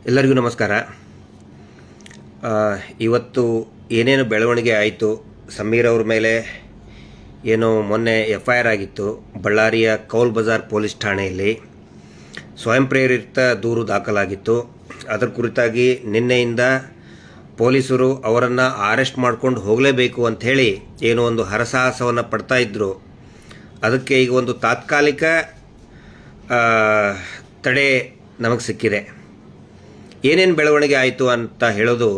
ಎಲ್ಲರಿಗೂ ನಮಸ್ಕಾರ. ಇವತ್ತು ಏನೇನು ಬೆಳವಣಿಗೆ ಆಯಿತು, ಸಮೀರ್ ಅವ್ರ ಮೇಲೆ ಏನೋ ಮೊನ್ನೆ FIR ಆಗಿತ್ತು ಬಳ್ಳಾರಿಯ ಕೌಲ್ ಬಜಾರ್ ಪೊಲೀಸ್ ಠಾಣೆಯಲ್ಲಿ. ಸ್ವಯಂ ಪ್ರೇರಿತ ದೂರು ದಾಖಲಾಗಿತ್ತು. ಅದರ ಕುರಿತಾಗಿ ನಿನ್ನೆಯಿಂದ ಪೊಲೀಸರು ಅವರನ್ನು ಅರೆಸ್ಟ್ ಮಾಡ್ಕೊಂಡು ಹೋಗಲೇಬೇಕು ಅಂಥೇಳಿ ಏನೋ ಒಂದು ಹರಸಾಹಸವನ್ನು ಪಡ್ತಾ ಇದ್ದರು. ಅದಕ್ಕೆ ಈಗ ಒಂದು ತಾತ್ಕಾಲಿಕ ತಡೆ ನಮಗೆ ಸಿಕ್ಕಿದೆ. ಏನೇನು ಬೆಳವಣಿಗೆ ಆಯಿತು ಅಂತ ಹೇಳೋದು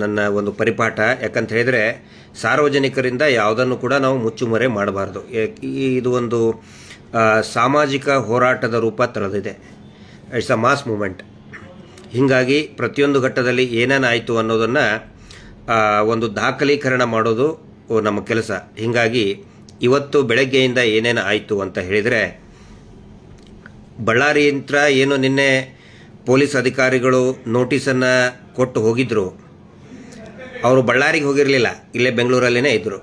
ನನ್ನ ಒಂದು ಪರಿಪಾಠ. ಯಾಕಂತ ಹೇಳಿದರೆ ಸಾರ್ವಜನಿಕರಿಂದ ಯಾವುದನ್ನು ಕೂಡ ನಾವು ಮುಚ್ಚುಮರೆ ಮಾಡಬಾರ್ದು. ಇದು ಒಂದು ಸಾಮಾಜಿಕ ಹೋರಾಟದ ರೂಪ ತಳೆದಿದೆ. It's a mass movement. ಹೀಗಾಗಿ ಪ್ರತಿಯೊಂದು ಘಟ್ಟದಲ್ಲಿ ಏನೇನಾಯಿತು ಅನ್ನೋದನ್ನು ಒಂದು ದಾಖಲೀಕರಣ ಮಾಡೋದು ನಮ್ಮ ಕೆಲಸ. ಹೀಗಾಗಿ ಇವತ್ತು ಬೆಳಗ್ಗೆಯಿಂದ ಏನೇನು ಆಯಿತು ಅಂತ ಹೇಳಿದರೆ, ಬಳ್ಳಾರಿಯಂತ್ರ ಏನು ನಿನ್ನೆ ಪೊಲೀಸ್ ಅಧಿಕಾರಿಗಳು ನೋಟಿಸನ್ನು ಕೊಟ್ಟು ಹೋಗಿದ್ದರು, ಅವರು ಬಳ್ಳಾರಿಗೆ ಹೋಗಿರಲಿಲ್ಲ, ಇಲ್ಲೇ ಬೆಂಗಳೂರಲ್ಲೇ ಇದ್ದರು.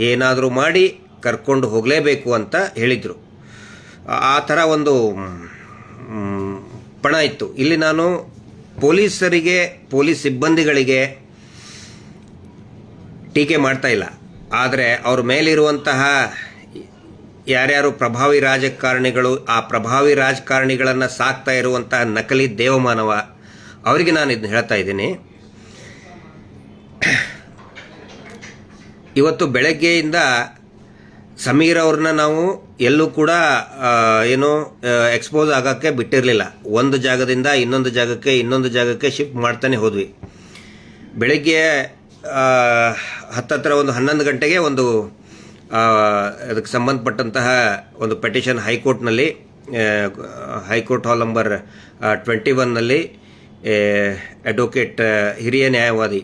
ಏನಾದರೂ ಮಾಡಿ ಕರ್ಕೊಂಡು ಹೋಗಲೇಬೇಕು ಅಂತ ಹೇಳಿದರು. ಆ ಥರ ಒಂದು ಪಣ ಇತ್ತು. ಇಲ್ಲಿ ನಾನು ಪೊಲೀಸರಿಗೆ, ಪೊಲೀಸ್ ಸಿಬ್ಬಂದಿಗಳಿಗೆ ಟೀಕೆ ಮಾಡ್ತಾ ಇಲ್ಲ. ಆದರೆ ಅವ್ರ ಮೇಲಿರುವಂತಹ ಯಾರ್ಯಾರು ಪ್ರಭಾವಿ ರಾಜಕಾರಣಿಗಳು, ಆ ಪ್ರಭಾವಿ ರಾಜಕಾರಣಿಗಳನ್ನು ಸಾಕ್ತಾ ಇರುವಂತಹ ನಕಲಿ ದೇವಮಾನವ, ಅವರಿಗೆ ನಾನು ಇದನ್ನ ಹೇಳ್ತಾ ಇದ್ದೀನಿ. ಇವತ್ತು ಬೆಳಗ್ಗೆಯಿಂದ ಸಮೀರ್ ಅವ್ರನ್ನ ನಾವು ಎಲ್ಲೂ ಕೂಡ ಏನು ಎಕ್ಸ್ಪೋಸ್ ಆಗೋಕ್ಕೆ ಬಿಟ್ಟಿರಲಿಲ್ಲ. ಒಂದು ಜಾಗದಿಂದ ಇನ್ನೊಂದು ಜಾಗಕ್ಕೆ ಶಿಫ್ಟ್ ಮಾಡ್ತಾನೆ ಹೋದ್ವಿ. ಬೆಳಗ್ಗೆ ಹತ್ತತ್ರ ಒಂದು 11 ಗಂಟೆಗೆ ಒಂದು ಅದಕ್ಕೆ ಸಂಬಂಧಪಟ್ಟಂತಹ ಒಂದು ಪೆಟಿಷನ್ ಹೈಕೋರ್ಟ್ ಹಾಲ್ ನಂಬರ್ 21ನಲ್ಲಿ ಅಡ್ವೊಕೇಟ್, ಹಿರಿಯ ನ್ಯಾಯವಾದಿ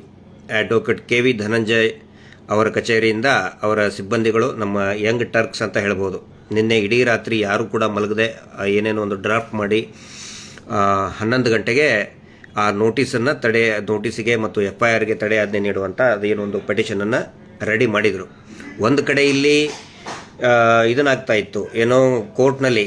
ಅಡ್ವೊಕೇಟ್ KV ಧನಂಜಯ್ ಅವರ ಕಚೇರಿಯಿಂದ ಅವರ ಸಿಬ್ಬಂದಿಗಳು, ನಮ್ಮ ಯಂಗ್ ಟರ್ಕ್ಸ್ ಅಂತ ಹೇಳ್ಬೋದು, ನಿನ್ನೆ ಇಡೀ ರಾತ್ರಿ ಯಾರೂ ಕೂಡ ಮಲಗದೆ ಏನೇನೋ ಒಂದು ಡ್ರಾಫ್ಟ್ ಮಾಡಿ 11 ಗಂಟೆಗೆ ಆ ನೋಟಿಸಿಗೆ ಮತ್ತು FIRಗೆ ತಡೆ ಆಜ್ಞೆ ನೀಡುವಂಥ ಅದೇನೊಂದು ಪೆಟಿಷನನ್ನು ರೆಡಿ ಮಾಡಿದರು. ಒಂದು ಕಡೆ ಇಲ್ಲಿ ಇದನ್ನಾಗ್ತಾ ಇತ್ತು, ಏನೋ ಕೋರ್ಟ್ನಲ್ಲಿ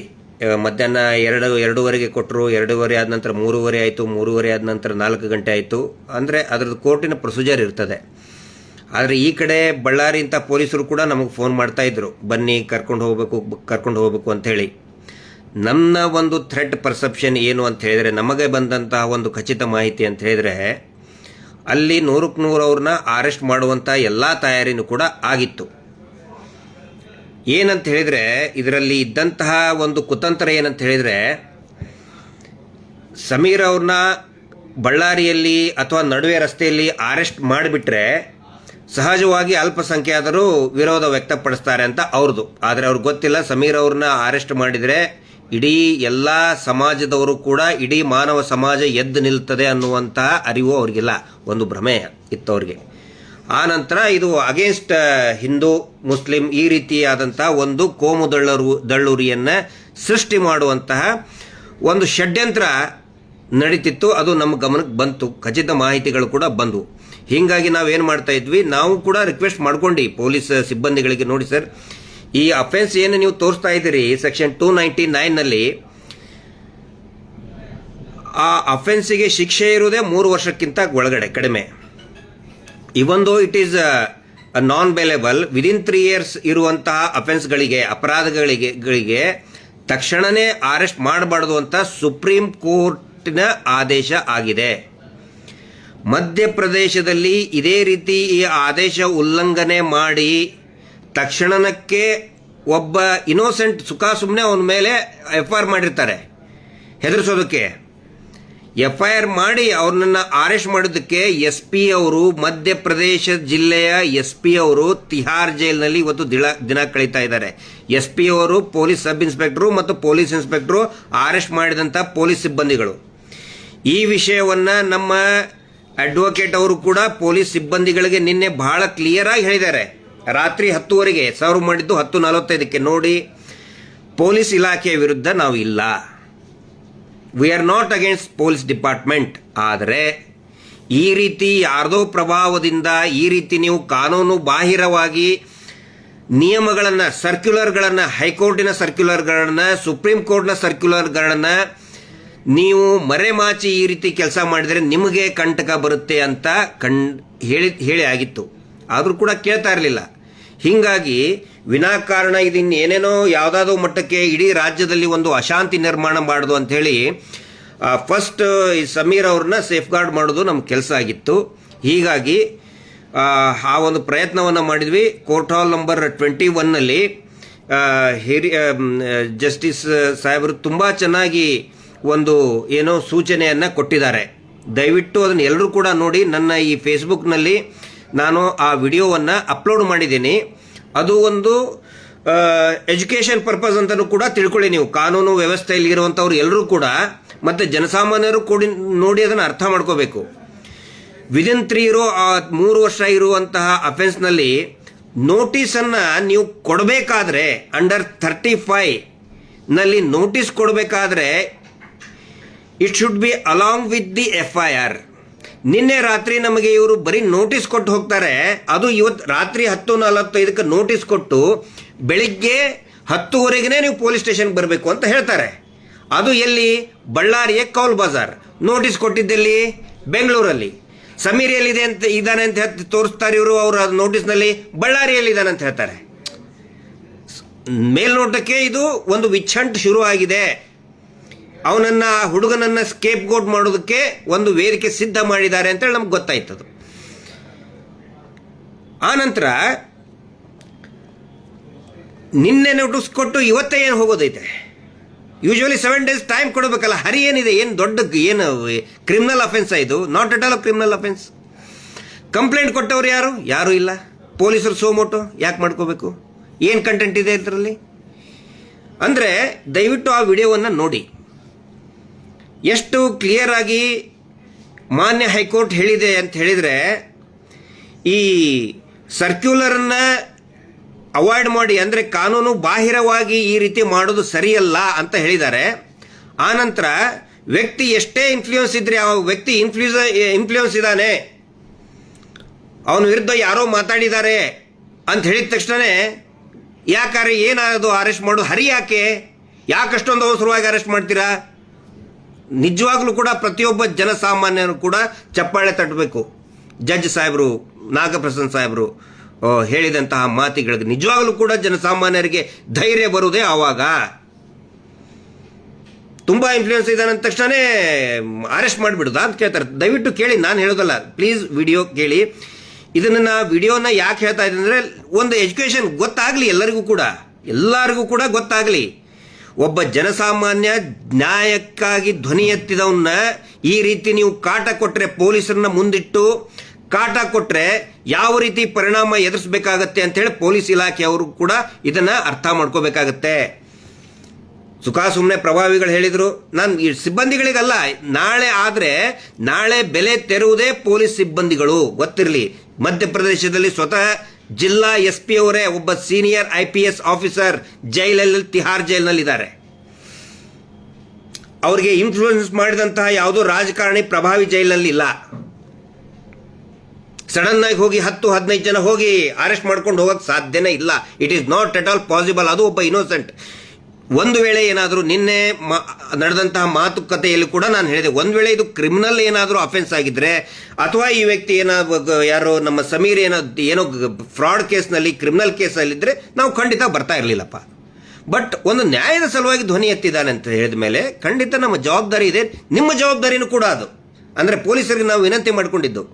ಮಧ್ಯಾಹ್ನ 2:30ಗೆ ಕೊಟ್ಟರು, 2:30 ಆದ ನಂತರ 3:30 ಆಯಿತು, 3:30 ಆದ ನಂತರ 4 ಗಂಟೆ ಆಯಿತು. ಅಂದರೆ ಅದರದ್ದು ಕೋರ್ಟಿನ ಪ್ರೊಸೀಜರ್ ಇರ್ತದೆ. ಆದರೆ ಈ ಕಡೆ ಬಳ್ಳಾರಿ ಅಂತ ಪೊಲೀಸರು ಕೂಡ ನಮಗೆ ಫೋನ್ ಮಾಡ್ತಾಯಿದ್ರು, ಬನ್ನಿ ಕರ್ಕೊಂಡು ಹೋಗಬೇಕು ಅಂಥೇಳಿ. ನನ್ನ ಒಂದು ಥ್ರೆಟ್ ಪರ್ಸೆಪ್ಷನ್ ಏನು ಅಂತ ಹೇಳಿದರೆ, ನಮಗೆ ಬಂದಂತಹ ಒಂದು ಖಚಿತ ಮಾಹಿತಿ ಅಂತ ಹೇಳಿದರೆ, ಅಲ್ಲಿ 100ಕ್ಕೆ 100 ಅವ್ರನ್ನ ಅರೆಸ್ಟ್ ಮಾಡುವಂಥ ಎಲ್ಲ ತಯಾರಿನೂ ಕೂಡ ಆಗಿತ್ತು. ಏನಂತ ಹೇಳಿದರೆ, ಇದರಲ್ಲಿ ಇದ್ದಂತಹ ಒಂದು ಕುತಂತ್ರ ಏನಂತ ಹೇಳಿದರೆ, ಸಮೀರ್ ಅವ್ರನ್ನ ಬಳ್ಳಾರಿಯಲ್ಲಿ ಅಥವಾ ನಡುವೆ ರಸ್ತೆಯಲ್ಲಿ ಅರೆಸ್ಟ್ ಮಾಡಿಬಿಟ್ರೆ ಸಹಜವಾಗಿ ಅಲ್ಪಸಂಖ್ಯಾತರು ವಿರೋಧ ವ್ಯಕ್ತಪಡಿಸ್ತಾರೆ ಅಂತ ಅವ್ರದ್ದು. ಆದರೆ ಅವ್ರಿಗೆ ಗೊತ್ತಿಲ್ಲ, ಸಮೀರ್ ಅವ್ರನ್ನ ಅರೆಸ್ಟ್ ಮಾಡಿದರೆ ಇಡೀ ಎಲ್ಲ ಸಮಾಜದವರು ಕೂಡ, ಇಡೀ ಮಾನವ ಸಮಾಜ ಎದ್ದು ನಿಲ್ತದೆ ಅನ್ನುವಂತಹ ಅರಿವು ಅವ್ರಿಗಿಲ್ಲ. ಒಂದು ಭ್ರಮೆ ಇತ್ತು ಅವ್ರಿಗೆ. ಆ ನಂತರ ಇದು ಅಗೇನ್ಸ್ಟ್ ಹಿಂದೂ ಮುಸ್ಲಿಂ ಈ ರೀತಿಯಾದಂಥ ಒಂದು ಕೋಮು ದಳ್ಳೂರಿಯನ್ನು ಸೃಷ್ಟಿ ಮಾಡುವಂತಹ ಒಂದು ಷಡ್ಯಂತ್ರ ನಡೀತಿತ್ತು. ಅದು ನಮ್ಮ ಗಮನಕ್ಕೆ ಬಂತು, ಖಚಿತ ಮಾಹಿತಿಗಳು ಕೂಡ ಬಂದವು. ಹೀಗಾಗಿ ನಾವೇನು ಮಾಡ್ತಾ ಇದ್ವಿ, ನಾವು ಕೂಡ ರಿಕ್ವೆಸ್ಟ್ ಮಾಡ್ಕೊಂಡು ಪೊಲೀಸ್ ಸಿಬ್ಬಂದಿಗಳಿಗೆ, ನೋಡಿ ಸರ್, ಈ ಅಫೆನ್ಸ್ ಏನು ನೀವು ತೋರಿಸ್ತಾ ಇದ್ದೀರಿ ಸೆಕ್ಷನ್ 299ನಲ್ಲಿ, ಆ ಅಫೆನ್ಸಿಗೆ ಶಿಕ್ಷೆ ಇರುವುದೇ 3 ವರ್ಷಕ್ಕಿಂತ ಒಳಗಡೆ ಕಡಿಮೆ. Even though it is non bailable, within 3 years ಇರುವಂತಹ ಅಫೆನ್ಸ್ಗಳಿಗೆ, ಅಪರಾಧಗಳಿಗೆ ತಕ್ಷಣವೇ ಅರೆಸ್ಟ್ ಮಾಡಬಾರ್ದು ಅಂತ ಸುಪ್ರೀಂ ಕೋರ್ಟಿನ ಆದೇಶ ಆಗಿದೆ. ಮಧ್ಯಪ್ರದೇಶದಲ್ಲಿ ಇದೇ ರೀತಿ ಈ ಆದೇಶ ಉಲ್ಲಂಘನೆ ಮಾಡಿ ತಕ್ಷಣಕ್ಕೆ ಒಬ್ಬ ಇನೋಸೆಂಟ್ ಸುಮ್ಮನೆ ಅವನ ಮೇಲೆ FIR ಮಾಡಿರ್ತಾರೆ, ಹೆದರಿಸೋದಕ್ಕೆ. FIR ಮಾಡಿ ಅವ್ರನ್ನ ಅರೆಸ್ಟ್ ಮಾಡೋದಕ್ಕೆ SP ಅವರು, ಮಧ್ಯಪ್ರದೇಶ ಜಿಲ್ಲೆಯ SP ಅವರು ತಿಹಾರ್ ಜೈಲಿನಲ್ಲಿ ಇವತ್ತು ದಿನ ಕಳೀತಾ ಇದ್ದಾರೆ. SP ಅವರು, ಪೊಲೀಸ್ ಸಬ್ ಇನ್ಸ್ಪೆಕ್ಟರು ಮತ್ತು ಪೊಲೀಸ್ ಇನ್ಸ್ಪೆಕ್ಟರು ಅರೆಸ್ಟ್ ಮಾಡಿದಂಥ ಪೊಲೀಸ್ ಸಿಬ್ಬಂದಿಗಳು. ಈ ವಿಷಯವನ್ನು ನಮ್ಮ ಅಡ್ವೊಕೇಟ್ ಅವರು ಕೂಡ ಪೊಲೀಸ್ ಸಿಬ್ಬಂದಿಗಳಿಗೆ ನಿನ್ನೆ ಬಹಳ ಕ್ಲಿಯರ್ ಆಗಿ ಹೇಳಿದ್ದಾರೆ. ರಾತ್ರಿ 10:00ಗೆ ಸರ್ವ್ ಮಾಡಿದ್ದು 10:45ಕ್ಕೆ. ನೋಡಿ, ಪೊಲೀಸ್ ಇಲಾಖೆಯ ವಿರುದ್ಧ ನಾವು ಇಲ್ಲ, we are not against police department. ಆದರೆ ಈ ರೀತಿ ಯಾರ್ದೋ ಪ್ರಭಾವದಿಂದ ಈ ರೀತಿ ನೀವು ಕಾನೂನು ಬಾಹಿರವಾಗಿ ನಿಯಮಗಳನ್ನು, ಸರ್ಕ್ಯುಲರ್ಗಳನ್ನು, ಹೈಕೋರ್ಟಿನ ಸರ್ಕ್ಯುಲರ್ಗಳನ್ನು, ಸುಪ್ರೀಂ ಕೋರ್ಟ್ನ ಸರ್ಕ್ಯುಲರ್ಗಳನ್ನು ನೀವು ಮರೆಮಾಚಿ ಈ ರೀತಿ ಕೆಲಸ ಮಾಡಿದರೆ ನಿಮಗೆ ಕಂಟಕ ಬರುತ್ತೆ ಅಂತ ಹೇಳಿ ಆಗಿತ್ತು. ಆದರೂ ಕೂಡ ಕೇಳ್ತಾ ಇರಲಿಲ್ಲ. ಹೀಗಾಗಿ ವಿನಾಕಾರಣ ಇದನ್ನ ಏನೇನೋ ಯಾವುದಾದ್ರೂ ಮಟ್ಟಕ್ಕೆ ಇಡೀ ರಾಜ್ಯದಲ್ಲಿ ಒಂದು ಅಶಾಂತಿ ನಿರ್ಮಾಣ ಮಾಡೋದು ಅಂಥೇಳಿ ಫಸ್ಟ್ ಈ ಸಮೀರ್ ಅವ್ರನ್ನ ಸೇಫ್ ಗಾರ್ಡ್ ಮಾಡೋದು ನಮ್ಮ ಕೆಲಸ ಆಗಿತ್ತು. ಹೀಗಾಗಿ ಆ ಒಂದು ಪ್ರಯತ್ನವನ್ನು ಮಾಡಿದ್ವಿ. ಕೋರ್ಟ್ ಹಾಲ್ ನಂಬರ್ 21ನಲ್ಲಿ ಜಸ್ಟಿಸ್ ಸಾಹೇಬರು ತುಂಬ ಚೆನ್ನಾಗಿ ಒಂದು ಏನೋ ಸೂಚನೆಯನ್ನು ಕೊಟ್ಟಿದ್ದಾರೆ. ದಯವಿಟ್ಟು ಅದನ್ನು ಎಲ್ಲರೂ ಕೂಡ ನೋಡಿ. ನನ್ನ ಈ ಫೇಸ್ಬುಕ್ನಲ್ಲಿ ನಾನು ಆ ವಿಡಿಯೋವನ್ನು ಅಪ್ಲೋಡ್ ಮಾಡಿದ್ದೀನಿ. ಅದು ಒಂದು ಎಜುಕೇಷನ್ ಪರ್ಪಸ್ ಅಂತಲೂ ಕೂಡ ತಿಳ್ಕೊಳ್ಳಿ ನೀವು. ಕಾನೂನು ವ್ಯವಸ್ಥೆಯಲ್ಲಿ ಇರುವಂಥವ್ರು ಎಲ್ಲರೂ ಕೂಡ ಮತ್ತು ಜನಸಾಮಾನ್ಯರು ಕೂಡಿ ನೋಡಿ ಅದನ್ನು ಅರ್ಥ ಮಾಡ್ಕೋಬೇಕು. ವಿದಿನ್ 3 ವರ್ಷ ಇರುವಂತಹ ಅಫೆನ್ಸ್ನಲ್ಲಿ ನೋಟಿಸನ್ನು ನೀವು ಕೊಡಬೇಕಾದ್ರೆ ಅಂಡರ್ 35ನಲ್ಲಿ ನೋಟಿಸ್ ಕೊಡಬೇಕಾದ್ರೆ it should be along with the FIR. ನಿನ್ನೆ ರಾತ್ರಿ ನಮಗೆ ಇವರು ಬರೀ ನೋಟಿಸ್ ಕೊಟ್ಟು ಹೋಗ್ತಾರೆ. ಅದು ಇವತ್ತು ರಾತ್ರಿ 10:45ಕ್ಕೆ ನೋಟಿಸ್ ಕೊಟ್ಟು ಬೆಳಿಗ್ಗೆ 10:00ವರೆಗೆ ನೀವು ಪೊಲೀಸ್ ಸ್ಟೇಷನ್ಗೆ ಬರಬೇಕು ಅಂತ ಹೇಳ್ತಾರೆ. ಅದು ಎಲ್ಲಿ? ಬಳ್ಳಾರಿಯ ಕೌಲ್ ಬಜಾರ್. ನೋಟಿಸ್ ಕೊಟ್ಟಿದ್ದಲ್ಲಿ ಬೆಂಗಳೂರಲ್ಲಿ. ಸಮೀರ್ ಎಲ್ಲಿದೆ ಅಂತ ಇದ್ದಾನೆ ಅಂತ ತೋರಿಸ್ತಾರೆ ಇವರು. ಅವರು ನೋಟಿಸ್ನಲ್ಲಿ ಬಳ್ಳಾರಿಯಲ್ಲಿ ಇದ್ದಾನೆ ಅಂತ ಹೇಳ್ತಾರೆ. ಮೇಲ್ನೋಟಕ್ಕೆ ಇದು ಒಂದು ವಿಚ್ಛಂಟ್ ಶುರು ಆಗಿದೆ. ಹುಡುಗನನ್ನ ಸ್ಕೇಪ್ ಗೋಟ್ ಮಾಡೋದಕ್ಕೆ ಒಂದು ವೇದಿಕೆ ಸಿದ್ಧ ಮಾಡಿದ್ದಾರೆ ಅಂತೇಳಿ ನಮ್ಗೆ ಗೊತ್ತಾಯ್ತದು. ಆ ನಂತರ ನಿನ್ನೆ ನೋಟಿಸ್ ಕೊಟ್ಟು ಇವತ್ತೇ ಏನು ಹೋಗೋದೈತೆ? ಯೂಶುವಲಿ 7 days ಟೈಮ್ ಕೊಡಬೇಕಲ್ಲ. ಹರಿ ಏನಿದೆ? ಏನು ದೊಡ್ಡ ಏನು ಕ್ರಿಮಿನಲ್ ಅಫೆನ್ಸ್ ಇದು? Not at all criminal offence. Complaint ಕೊಟ್ಟವ್ರು ಯಾರು ಇಲ್ಲ. ಪೊಲೀಸರು ಸೋಮೋಟೋ ಯಾಕೆ ಮಾಡ್ಕೋಬೇಕು? ಏನು ಕಂಟೆಂಟ್ ಇದೆ ಇದರಲ್ಲಿ ಅಂದರೆ ದಯವಿಟ್ಟು ಆ ವಿಡಿಯೋವನ್ನು ನೋಡಿ. ಎಷ್ಟು ಕ್ಲಿಯರ್ ಆಗಿ ಮಾನ್ಯ ಹೈಕೋರ್ಟ್ ಹೇಳಿದೆ ಅಂತ ಹೇಳಿದರೆ, ಈ ಸರ್ಕ್ಯುಲರನ್ನು ಅವಾಯ್ಡ್ ಮಾಡಿ, ಅಂದರೆ ಕಾನೂನು ಬಾಹಿರವಾಗಿ ಈ ರೀತಿ ಮಾಡೋದು ಸರಿಯಲ್ಲ ಅಂತ ಹೇಳಿದ್ದಾರೆ. ಆನಂತರ ವ್ಯಕ್ತಿ ಎಷ್ಟೇ ಇನ್ಫ್ಲೂಯೆನ್ಸ್ ಇದ್ರೆ, ಆ ವ್ಯಕ್ತಿ ಇನ್ಫ್ಲೂಯೆನ್ಸ್ ಇದ್ದಾನೆ, ಅವನ ವಿರುದ್ಧ ಯಾರೋ ಮಾತಾಡಿದ್ದಾರೆ ಅಂತ ಹೇಳಿದ ತಕ್ಷಣ ಯಾಕಾರೆ ಏನಾಗೋದು ಅರೆಸ್ಟ್ ಮಾಡೋದು? ಹರಿ ಯಾಕಷ್ಟೊಂದು ಅವಸರವಾಗಿ ಅರೆಸ್ಟ್ ಮಾಡ್ತೀರಾ? ನಿಜವಾಗ್ಲೂ ಕೂಡ ಪ್ರತಿಯೊಬ್ಬ ಜನಸಾಮಾನ್ಯರು ಕೂಡ ಚಪ್ಪಾಳೆ ತಟ್ಟಬೇಕು. ಜಡ್ಜ್ ಸಾಹೇಬರು, ನಾಗಪ್ರಸನ್ನ ಸಾಹೇಬರು ಹೇಳಿದಂತಹ ಮಾತುಗಳಿಗೆ ನಿಜವಾಗ್ಲೂ ಕೂಡ ಜನಸಾಮಾನ್ಯರಿಗೆ ಧೈರ್ಯ ಬರುವುದೇ ಆವಾಗ. ತುಂಬಾ ಇನ್ಫ್ಲೂಯೆನ್ಸ್ ಇದ್ದಾನೆ ಅಂದ ತಕ್ಷಣ ಅರೆಸ್ಟ್ ಮಾಡಿಬಿಡುದಾ ಅಂತ ಕೇಳ್ತಾರೆ. ದಯವಿಟ್ಟು ಕೇಳಿ, ನಾನು ಹೇಳೋದಲ್ಲ, ಪ್ಲೀಸ್ ವಿಡಿಯೋ ಕೇಳಿ. ಇದನ್ನ ವಿಡಿಯೋನ ಯಾಕೆ ಹೇಳ್ತಾ ಇದ್ದೀನಿ ಅಂದರೆ, ಒಂದು ಎಜುಕೇಷನ್ ಗೊತ್ತಾಗಲಿ ಎಲ್ಲರಿಗೂ ಕೂಡ ಗೊತ್ತಾಗಲಿ. ಒಬ್ಬ ಜನಸಾಮಾನ್ಯ ನ್ಯಾಯಕ್ಕಾಗಿ ಧ್ವನಿ ಎತ್ತಿದವನ್ನ ಈ ರೀತಿ ನೀವು ಕಾಟ ಕೊಟ್ಟರೆ, ಪೊಲೀಸರನ್ನ ಮುಂದಿಟ್ಟು ಕಾಟ ಕೊಟ್ಟರೆ ಯಾವ ರೀತಿ ಪರಿಣಾಮ ಎದುರಿಸಬೇಕಾಗತ್ತೆ ಅಂತೇಳಿ ಪೊಲೀಸ್ ಇಲಾಖೆಯವರು ಕೂಡ ಇದನ್ನ ಅರ್ಥ ಮಾಡ್ಕೋಬೇಕಾಗತ್ತೆ. ಸುಮ್ಮನೆ ಪ್ರಭಾವಿಗಳು ಹೇಳಿದ್ರು, ನಾನು ಈ ಸಿಬ್ಬಂದಿಗಳಿಗಲ್ಲ, ನಾಳೆ ಬೆಲೆ ತೆರುವುದೇ ಪೊಲೀಸ್ ಸಿಬ್ಬಂದಿಗಳು, ಗೊತ್ತಿರಲಿ. ಮಧ್ಯಪ್ರದೇಶದಲ್ಲಿ ಸ್ವತಃ ಜಿಲ್ಲಾ SP ಅವರೇ ಒಬ್ಬ ಸೀನಿಯರ್ IPS ಆಫೀಸರ್ ಜೈಲಲ್ಲಿ, ತಿಹಾರ್ ಜೈಲಿನಲ್ಲಿದ್ದಾರೆ. ಅವರಿಗೆ ಇನ್ಫ್ಲೂಯೆನ್ಸ್ ಮಾಡಿದಂತಹ ಯಾವುದೋ ರಾಜಕಾರಣಿ ಪ್ರಭಾವಿ ಜೈಲಿನಲ್ಲಿ ಇಲ್ಲ. ಸಡನ್ ಆಗಿ ಹೋಗಿ 10-15 ಜನ ಹೋಗಿ ಅರೆಸ್ಟ್ ಮಾಡ್ಕೊಂಡು ಹೋಗಕ್ಕೆ ಸಾಧ್ಯನೇ ಇಲ್ಲ. It is not at all possible. ಅದು ಒಬ್ಬ ಇನ್ನೋಸೆಂಟ್. ಒಂದು ವೇಳೆ ಏನಾದರೂ ನಿನ್ನೆ ನಡೆದಂತಹ ಮಾತುಕತೆಯಲ್ಲಿ ಕೂಡ ನಾನು ಹೇಳಿದೆ, ಒಂದು ವೇಳೆ ಇದು ಕ್ರಿಮಿನಲ್ ಏನಾದರೂ ಅಫೆನ್ಸ್ ಆಗಿದ್ರೆ, ಅಥವಾ ಈ ವ್ಯಕ್ತಿ ಯಾರೋ ನಮ್ಮ ಸಮೀರ್ ಏನೋ ಫ್ರಾಡ್ ಕೇಸ್ನಲ್ಲಿ, ಕ್ರಿಮಿನಲ್ ಕೇಸಲ್ಲಿದ್ದರೆ ನಾವು ಖಂಡಿತ ಬರ್ತಾ ಇರಲಿಲ್ಲಪ್ಪ. ಬಟ್ ಒಂದು ನ್ಯಾಯದ ಸಲುವಾಗಿ ಧ್ವನಿ ಎತ್ತಿದ್ದಾನೆ ಅಂತ ಹೇಳಿದ ಮೇಲೆ ಖಂಡಿತ ನಮ್ಮ ಜವಾಬ್ದಾರಿ ಇದೆ. ನಿಮ್ಮ ಜವಾಬ್ದಾರಿನೂ ಕೂಡ ಅದು. ಅಂದರೆ ಪೊಲೀಸರಿಗೆ ನಾವು ವಿನಂತಿ ಮಾಡಿಕೊಂಡಿದ್ದು,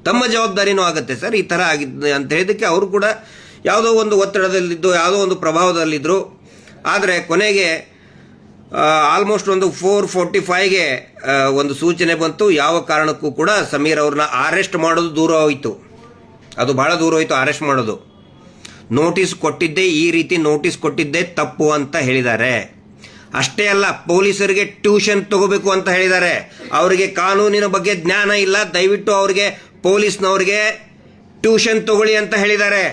ತಮ್ಮ ಜವಾಬ್ದಾರಿನೂ ಆಗುತ್ತೆ ಸರ್, ಈ ಥರ ಆಗಿದ್ದು ಅಂತ ಹೇಳಿದ್ದಕ್ಕೆ ಅವರು ಕೂಡ ಯಾವುದೋ ಒಂದು ಒತ್ತಡದಲ್ಲಿದ್ದು, ಯಾವುದೋ ಒಂದು ಪ್ರಭಾವದಲ್ಲಿದ್ದರು. ಆದರೆ ಕೊನೆಗೆ ಆಲ್ಮೋಸ್ಟ್ ಒಂದು 4:45ಗೆ ಒಂದು ಸೂಚನೆ ಬಂತು. ಯಾವ ಕಾರಣಕ್ಕೂ ಕೂಡ ಸಮೀರ್ ಅವ್ರನ್ನ ಅರೆಸ್ಟ್ ಮಾಡೋದು ದೂರ ಹೋಯಿತು. ಅದು ಬಹಳ ದೂರ ಹೋಯಿತು ಅರೆಸ್ಟ್ ಮಾಡೋದು. ನೋಟಿಸ್ ಕೊಟ್ಟಿದ್ದೇ, ಈ ರೀತಿ ನೋಟಿಸ್ ಕೊಟ್ಟಿದ್ದೇ ತಪ್ಪು ಅಂತ ಹೇಳಿದ್ದಾರೆ. ಅಷ್ಟೇ ಅಲ್ಲ, ಪೊಲೀಸರಿಗೆ ಟ್ಯೂಷನ್ ತಗೋಬೇಕು ಅಂತ ಹೇಳಿದ್ದಾರೆ. ಅವರಿಗೆ ಕಾನೂನಿನ ಬಗ್ಗೆ ಜ್ಞಾನ ಇಲ್ಲ, ದಯವಿಟ್ಟು ಅವರಿಗೆ ಪೊಲೀಸ್ನವ್ರಿಗೆ ಟ್ಯೂಷನ್ ತಗೊಳ್ಳಿ ಅಂತ ಹೇಳಿದ್ದಾರೆ.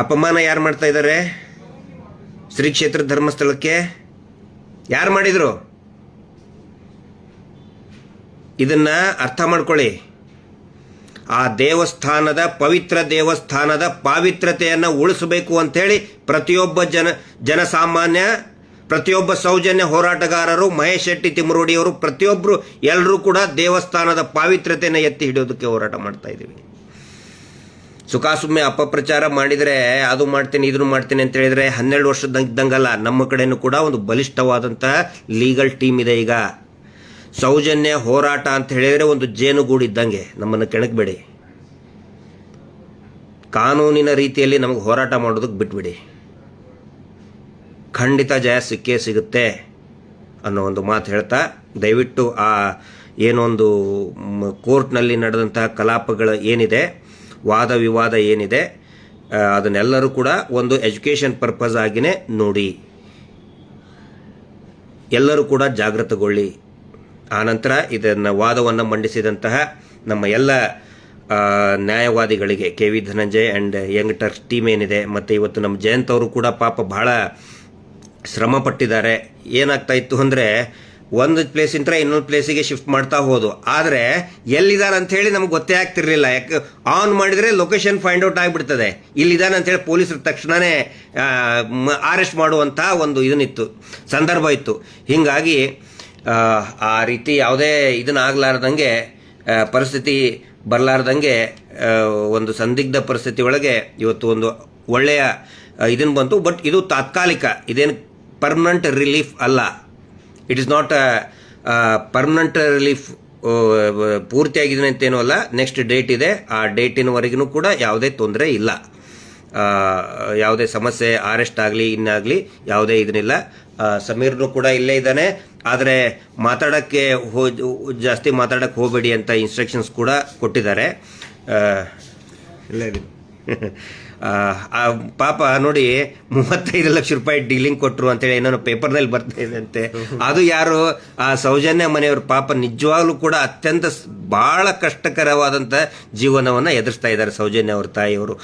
ಅಪಮಾನ ಯಾರು ಮಾಡ್ತಾ ಇದ್ದಾರೆ? ಶ್ರೀ ಕ್ಷೇತ್ರ ಧರ್ಮಸ್ಥಳಕ್ಕೆ ಯಾರು ಮಾಡಿದ್ರು? ಇದನ್ನ ಅರ್ಥ ಮಾಡ್ಕೊಳ್ಳಿ. ಆ ದೇವಸ್ಥಾನದ, ಪವಿತ್ರ ದೇವಸ್ಥಾನದ ಪಾವಿತ್ರತೆಯನ್ನು ಉಳಿಸಬೇಕು ಅಂತೇಳಿ ಪ್ರತಿಯೊಬ್ಬ ಜನಸಾಮಾನ್ಯ ಪ್ರತಿಯೊಬ್ಬ ಸೌಜನ್ಯ ಹೋರಾಟಗಾರರು, ಮಹೇಶ್ ಶೆಟ್ಟಿ ತಿಮ್ಮರೋಡಿಯವರು, ಪ್ರತಿಯೊಬ್ಬರು ಎಲ್ಲರೂ ಕೂಡ ದೇವಸ್ಥಾನದ ಪಾವಿತ್ರ್ಯತೆಯನ್ನು ಎತ್ತಿ ಹಿಡಿಯೋದಕ್ಕೆ ಹೋರಾಟ ಮಾಡ್ತಾ ಇದ್ದೀವಿ. ಸುಖಾಸುಮ್ಮೆ ಅಪಪ್ರಚಾರ ಮಾಡಿದರೆ ಅದು ಮಾಡ್ತೀನಿ ಇದನ್ನು ಮಾಡ್ತೀನಿ ಅಂತ ಹೇಳಿದರೆ 12 ವರ್ಷದ ಇದ್ದಂಗಲ್ಲ. ನಮ್ಮ ಕಡೆನೂ ಕೂಡ ಒಂದು ಬಲಿಷ್ಠವಾದಂಥ ಲೀಗಲ್ ಟೀಮ್ ಇದೆ. ಈಗ ಸೌಜನ್ಯ ಹೋರಾಟ ಅಂತ ಹೇಳಿದರೆ ಒಂದು ಜೇನುಗೂಡು ಇದ್ದಂಗೆ, ನಮ್ಮನ್ನು ಕೆಣಕಬೇಡಿ. ಕಾನೂನಿನ ರೀತಿಯಲ್ಲಿ ನಮಗೆ ಹೋರಾಟ ಮಾಡೋದಕ್ಕೆ ಬಿಟ್ಬಿಡಿ. ಖಂಡಿತ ಜಯ ಸಿಕ್ಕೇ ಸಿಗುತ್ತೆ ಅನ್ನೋ ಒಂದು ಮಾತು ಹೇಳ್ತಾ, ದಯವಿಟ್ಟು ಆ ಏನೊಂದು ಕೋರ್ಟ್ನಲ್ಲಿ ನಡೆದಂತಹ ಕಲಾಪಗಳು ಏನಿದೆ, ವಾದ ವಿವಾದ ಏನಿದೆ, ಅದನ್ನೆಲ್ಲರೂ ಕೂಡ ಒಂದು ಎಜುಕೇಷನ್ ಪರ್ಪಸ್ ಆಗಿನೇ ನೋಡಿ. ಎಲ್ಲರೂ ಕೂಡ ಜಾಗೃತಗೊಳ್ಳಿ. ಆನಂತರ ಇದನ್ನು ವಾದವನ್ನು ಮಂಡಿಸಿದಂತಹ ನಮ್ಮ ಎಲ್ಲ ನ್ಯಾಯವಾದಿಗಳಿಗೆ, K V Dhananjay and young Turks team ಏನಿದೆ, ಮತ್ತು ಇವತ್ತು ನಮ್ಮ ಜಯಂತ್ ಅವರು ಕೂಡ ಪಾಪ ಬಹಳ ಶ್ರಮ ಪಟ್ಟಿದ್ದಾರೆ. ಏನಾಗ್ತಾ ಇತ್ತು ಅಂದರೆ ಒಂದು ಪ್ಲೇಸಿಂದ ಇನ್ನೊಂದು ಪ್ಲೇಸಿಗೆ ಶಿಫ್ಟ್ ಮಾಡ್ತಾ ಹೋದು, ಆದರೆ ಎಲ್ಲಿದ್ದಾರೆ ಅಂತ ಹೇಳಿ ನಮ್ಗೆ ಗೊತ್ತೇ ಆಗ್ತಿರ್ಲಿಲ್ಲ. ಯಾಕೆ ಆನ್ ಮಾಡಿದರೆ ಲೊಕೇಶನ್ ಫೈಂಡ್ ಔಟ್ ಆಗಿಬಿಡ್ತದೆ, ಇಲ್ಲಿದ್ದಾನೆ ಅಂತೇಳಿ ಪೊಲೀಸರು ತಕ್ಷಣವೇ ಅರೆಸ್ಟ್ ಮಾಡುವಂಥ ಒಂದು ಇದನ್ನಿತ್ತು, ಸಂದರ್ಭ ಇತ್ತು. ಹೀಗಾಗಿ ಆ ರೀತಿ ಯಾವುದೇ ಇದನ್ನಾಗಲಾರ್ದಂಗೆ, ಪರಿಸ್ಥಿತಿ ಬರಲಾರ್ದಂಗೆ, ಒಂದು ಸಂದಿಗ್ಧ ಪರಿಸ್ಥಿತಿ ಒಳಗೆ ಇವತ್ತು ಒಂದು ಒಳ್ಳೆಯ ಇದನ್ನು ಬಂತು. ಬಟ್ ಇದು ತಾತ್ಕಾಲಿಕ, ಇದೇನು ಪರ್ಮನೆಂಟ್ ರಿಲೀಫ್ ಅಲ್ಲ. It is not permanent relief. ಪೂರ್ತಿಯಾಗಿದೆ ಅಂತೇನೂ ಅಲ್ಲ. ನೆಕ್ಸ್ಟ್ ಡೇಟ್ ಇದೆ, ಆ ಡೇಟಿನವರೆಗೂ ಕೂಡ ಯಾವುದೇ ತೊಂದರೆ ಇಲ್ಲ, ಯಾವುದೇ ಸಮಸ್ಯೆ, ಅರೆಸ್ಟ್ ಆಗಲಿ ಇನ್ನಾಗಲಿ ಯಾವುದೇ ಇದನ್ನಿಲ್ಲ. ಸಮೀರ್ನು ಕೂಡ ಇಲ್ಲೇ ಇದ್ದಾನೆ, ಆದರೆ ಮಾತಾಡೋಕ್ಕೆ ಜಾಸ್ತಿ ಮಾತಾಡೋಕ್ಕೆ ಹೋಗಬೇಡಿ ಅಂತ ಇನ್ಸ್ಟ್ರಕ್ಷನ್ಸ್ ಕೂಡ ಕೊಟ್ಟಿದ್ದಾರೆ. ಇಲ್ಲೇ ಪಾಪ ನೋಡಿ 35 ಲಕ್ಷ ರೂಪಾಯಿ ಡೀಲಿಂಗ್ ಕೊಟ್ಟರು ಅಂತೇಳಿ ಏನೋ ಪೇಪರ್ನಲ್ಲಿ ಬರ್ತಾ ಇದೆ ಅಂತೆ. ಅದು ಯಾರು? ಆ ಸೌಜನ್ಯ ಮನೆಯವರು. ಪಾಪ ನಿಜವಾಗ್ಲೂ ಕೂಡ ಅತ್ಯಂತ ಬಹಳ ಕಷ್ಟಕರವಾದಂಥ ಜೀವನವನ್ನು ಎದುರಿಸ್ತಾ ಇದ್ದಾರೆ ಸೌಜನ್ಯ ಅವ್ರ ತಾಯಿಯವರು.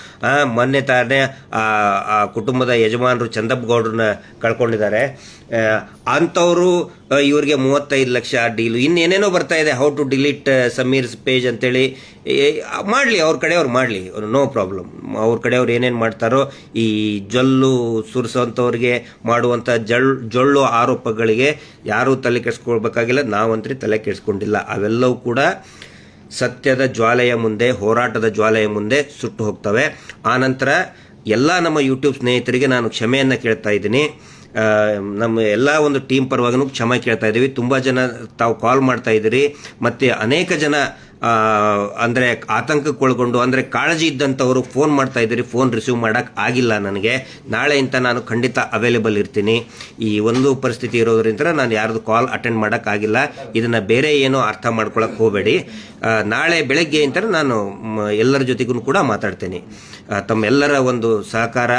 ಮೊನ್ನೆ ತಾನೇ ಆ ಕುಟುಂಬದ ಯಜಮಾನರು ಚಂದಪ್ಪ ಗೌಡ್ರನ್ನ ಕಳ್ಕೊಂಡಿದ್ದಾರೆ. ಅಂಥವರು ಇವ್ರಿಗೆ 35 ಲಕ್ಷ ಡೀಲು, ಇನ್ನೇನೇನೋ ಬರ್ತಾ ಇದೆ. How to delete Sameer's page ಅಂತೇಳಿ ಮಾಡಲಿ, ಅವ್ರ ಕಡೆಯವ್ರು ಮಾಡಲಿ, ನೋ ಪ್ರಾಬ್ಲಮ್. ಅವ್ರ ಕಡೆಯವ್ರು ಏನೇನು ಮಾಡ್ತಾರೋ, ಈ ಜೊಲ್ಲು ಸುರಿಸೋಂಥವ್ರಿಗೆ ಮಾಡುವಂಥ ಜೊಳ್ಳು ಆರೋಪಗಳಿಗೆ ಯಾರೂ ತಲೆ ಕೆಡಿಸ್ಕೊಳ್ಬೇಕಾಗಿಲ್ಲ. ನಾವಂತೂ ತಲೆ ಕೆಡಿಸ್ಕೊಂಡಿಲ್ಲ. ಅವೆಲ್ಲವೂ ಕೂಡ ಸತ್ಯದ ಜ್ವಾಲೆಯ ಮುಂದೆ, ಹೋರಾಟದ ಜ್ವಾಲೆಯ ಮುಂದೆ ಸುಟ್ಟು ಹೋಗ್ತವೆ. ಆನಂತರ ಎಲ್ಲ ನಮ್ಮ ಯೂಟ್ಯೂಬ್ ಸ್ನೇಹಿತರಿಗೆ ನಾನು ಕ್ಷಮೆಯನ್ನು ಕೇಳ್ತಾ ಇದ್ದೀನಿ. ನಮ್ಮ ಎಲ್ಲ ಒಂದು ಟೀಮ್ ಪರವಾಗೂ ಕ್ಷಮೆ ಕೇಳ್ತಾ ಇದ್ದೀವಿ. ತುಂಬ ಜನ ತಾವು ಕಾಲ್ ಮಾಡ್ತಾ ಇದ್ದೀರಿ, ಮತ್ತು ಅನೇಕ ಜನ ಅಂದರೆ ಆತಂಕಕ್ಕೊಳಗೊಂಡು, ಅಂದರೆ ಕಾಳಜಿ ಇದ್ದಂಥವರು ಫೋನ್ ಮಾಡ್ತಾ ಇದ್ದೀರಿ. ಫೋನ್ ರಿಸೀವ್ ಮಾಡೋಕ್ಕೆ ಆಗಿಲ್ಲ ನನಗೆ. ನಾಳೆಯಿಂದ ನಾನು ಖಂಡಿತ ಅವೈಲೇಬಲ್ ಇರ್ತೀನಿ. ಈ ಒಂದು ಪರಿಸ್ಥಿತಿ ಇರೋದ್ರಿಂದ ನಾನು ಯಾರ್ದು ಕಾಲ್ ಅಟೆಂಡ್ ಮಾಡೋಕ್ಕಾಗಿಲ್ಲ. ಇದನ್ನು ಬೇರೆ ಏನೋ ಅರ್ಥ ಮಾಡ್ಕೊಳಕ್ಕೆ ಹೋಗಬೇಡಿ. ನಾಳೆ ಬೆಳಗ್ಗೆ ಅಂತ ನಾನು ಎಲ್ಲರ ಜೊತೆಗೂ ಕೂಡ ಮಾತಾಡ್ತೇನೆ. ತಮ್ಮೆಲ್ಲರ ಒಂದು ಸಹಕಾರ,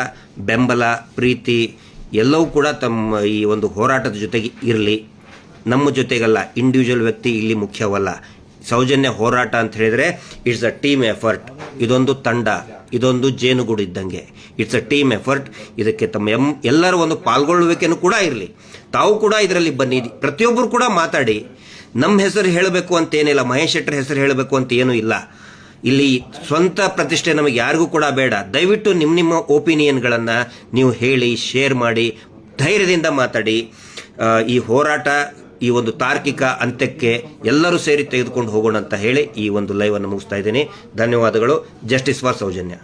ಬೆಂಬಲ, ಪ್ರೀತಿ ಎಲ್ಲವೂ ಕೂಡ ತಮ್ಮ ಈ ಒಂದು ಹೋರಾಟದ ಜೊತೆಗೆ ಇರಲಿ. ನಮ್ಮ ಜೊತೆಗಲ್ಲ, ಇಂಡಿವಿಜುವಲ್ ವ್ಯಕ್ತಿ ಇಲ್ಲಿ ಮುಖ್ಯವಲ್ಲ. ಸೌಜನ್ಯ ಹೋರಾಟ ಅಂತ ಹೇಳಿದರೆ ಇಟ್ಸ್ ಅ ಟೀಮ್ ಎಫರ್ಟ್. ಇದೊಂದು ತಂಡ, ಇದೊಂದು ಜೇನುಗೂಡು ಇದ್ದಂಗೆ. It's a team effort. ಇದಕ್ಕೆ ತಮ್ಮ ಎಲ್ಲರ ಒಂದು ಪಾಲ್ಗೊಳ್ಳುವಿಕೆನೂ ಕೂಡ ಇರಲಿ. ತಾವು ಕೂಡ ಇದರಲ್ಲಿ ಬನ್ನಿ, ಪ್ರತಿಯೊಬ್ಬರು ಕೂಡ ಮಾತಾಡಿ. ನಮ್ಮ ಹೆಸರು ಹೇಳಬೇಕು ಅಂತೇನಿಲ್ಲ, ಮಹೇಶ್ ಶೆಟ್ಟರ್ ಹೆಸರು ಹೇಳಬೇಕು ಅಂತ ಏನೂ ಇಲ್ಲ. ಇಲ್ಲಿ ಸ್ವಂತ ಪ್ರತಿಷ್ಠೆ ನಮಗೆ ಯಾರಿಗೂ ಕೂಡ ಬೇಡ. ದಯವಿಟ್ಟು ನಿಮ್ಮ ಒಪಿನಿಯನ್ಗಳನ್ನು ನೀವು ಹೇಳಿ, ಶೇರ್ ಮಾಡಿ, ಧೈರ್ಯದಿಂದ ಮಾತಾಡಿ. ಈ ಹೋರಾಟ ಈ ಒಂದು ತಾರ್ಕಿಕ ಅಂತ್ಯಕ್ಕೆ ಎಲ್ಲರೂ ಸೇರಿ ತೆಗೆದುಕೊಂಡು ಹೋಗೋಣ ಅಂತ ಹೇಳಿ ಈ ಒಂದು ಲೈವನ್ನು ಮುಗಿಸ್ತಾ ಇದ್ದೀನಿ. ಧನ್ಯವಾದಗಳು. Justice for Soujanya.